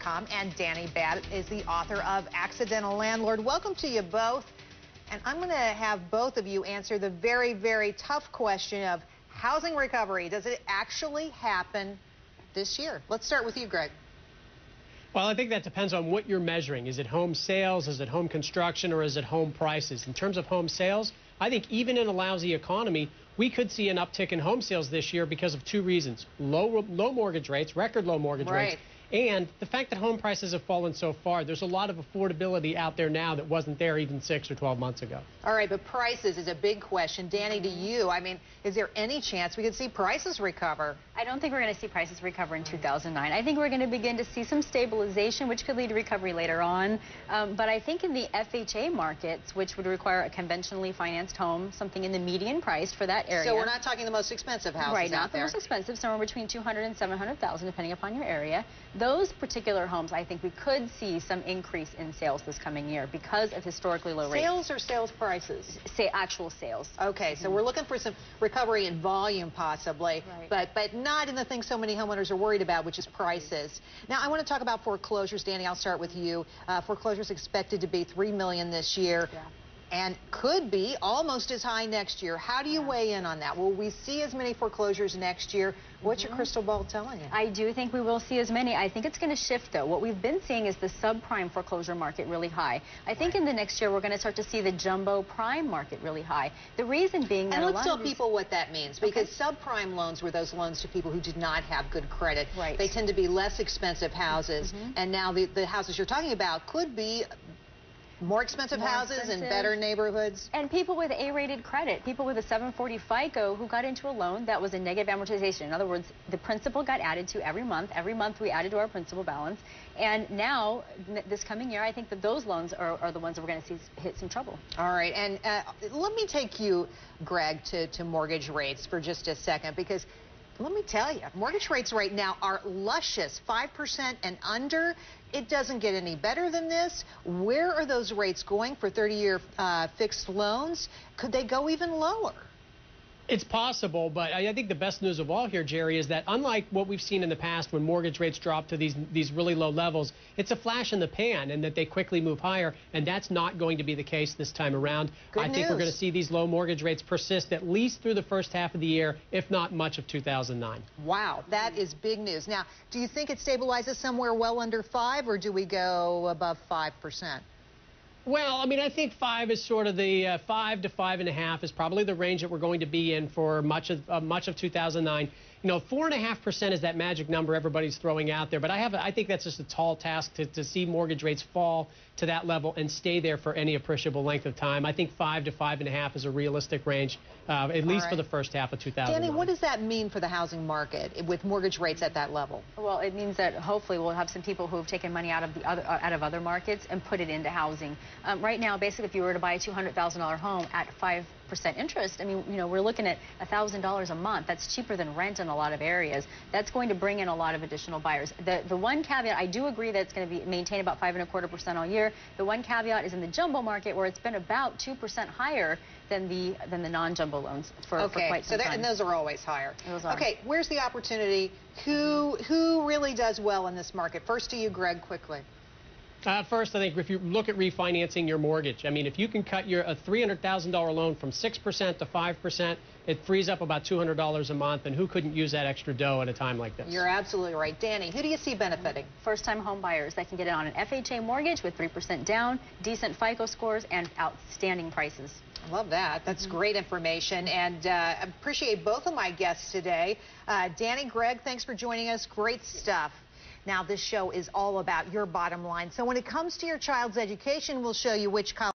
realtalk.com, and Dani Babb is the author of Accidental Landlord. Welcome to you both. And I'm going to have both of you answer the very, very tough question of housing recovery. Does it actually happen this year? Let's start with you, Greg. Well, I think that depends on what you're measuring. Is it home sales, is it home construction, or is it home prices? In terms of home sales, I think even in a lousy economy, we could see an uptick in home sales this year because of two reasons. Low mortgage rates, record low mortgage rates, and the fact that home prices have fallen so far. There's a lot of affordability out there now that wasn't there even 6 or 12 months ago. All right, but prices is a big question. Dani, to you, I mean, is there any chance we could see prices recover? I don't think we're going to see prices recover in 2009. I think we're going to begin to see some stabilization, which could lead to recovery later on. But I think in the FHA markets, which would require a conventionally financed home, something in the median price for that area. So we're not talking the most expensive houses right, out not the there. most expensive, somewhere between $200,000 and $700,000, depending upon your area. Those particular homes, I think we could see some increase in sales this coming year because of historically low rates. Sales or sales prices? Say actual sales. Okay, so we're looking for some recovery in volume possibly, right. but not in the thing so many homeowners are worried about, which is prices. Now, I want to talk about foreclosures. Dani, I'll start with you. Foreclosures expected to be 3 million this year. Yeah. And could be almost as high next year. How do you weigh in on that? Will we see as many foreclosures next year? What's your crystal ball telling you? I do think we will see as many. I think it's going to shift, though. What we've been seeing is the subprime foreclosure market really high. I think in the next year we're going to start to see the jumbo prime market really high. The reason being that let's tell people what that means, because subprime loans were those loans to people who did not have good credit. Right. They tend to be less expensive houses, and now the houses you're talking about could be more expensive houses in better neighborhoods. And people with A-rated credit, people with a 740 FICO who got into a loan that was a negative amortization. In other words, the principal got added to every month. Every month we added to our principal balance. And now, this coming year, I think that those loans are the ones that we're going to see hit some trouble. All right. And let me take you, Greg, to mortgage rates for just a second, because let me tell you, mortgage rates right now are luscious, 5% and under. It doesn't get any better than this. Where are those rates going for 30-year fixed loans? Could they go even lower? It's possible, but I think the best news of all here, Jerry, is that unlike what we've seen in the past when mortgage rates drop to these really low levels, it's a flash in the pan and that they quickly move higher, and that's not going to be the case this time around. I think we're going to see these low mortgage rates persist at least through the first half of the year, if not much of 2009. Wow, that is big news. Now, do you think it stabilizes somewhere well under 5, or do we go above 5%? Well, I mean, I think 5 is sort of the 5 to 5.5 is probably the range that we're going to be in for much of 2009. You know, 4.5% is that magic number everybody's throwing out there, but I think that's just a tall task to see mortgage rates fall to that level and stay there for any appreciable length of time. I think 5 to 5.5 is a realistic range, at least for the first half of 2009. Dani, what does that mean for the housing market with mortgage rates at that level? Well, it means that hopefully we'll have some people who have taken money out of other markets and put it into housing. Right now, basically, if you were to buy a $200,000 home at 5% interest, I mean, you know, we're looking at $1,000 a month. That's cheaper than rent in a lot of areas. That's going to bring in a lot of additional buyers. The one caveat, I do agree that it's going to be maintain about 5.25% all year. The one caveat is in the jumbo market, where it's been about 2% higher than the non-jumbo loans for quite some time. And those are always higher. Those are. Okay, where's the opportunity? Who really does well in this market? First to you, Greg, quickly. First, I think if you look at refinancing your mortgage, I mean, if you can cut a $300,000 loan from 6% to 5%, it frees up about $200 a month, and who couldn't use that extra dough at a time like this? You're absolutely right. Dani, who do you see benefiting? First-time home buyers that can get it on an FHA mortgage with 3% down, decent FICO scores, and outstanding prices. I love that. That's great information, and appreciate both of my guests today. Dani, Greg, thanks for joining us. Great stuff. Now, this show is all about your bottom line. So when it comes to your child's education, we'll show you which college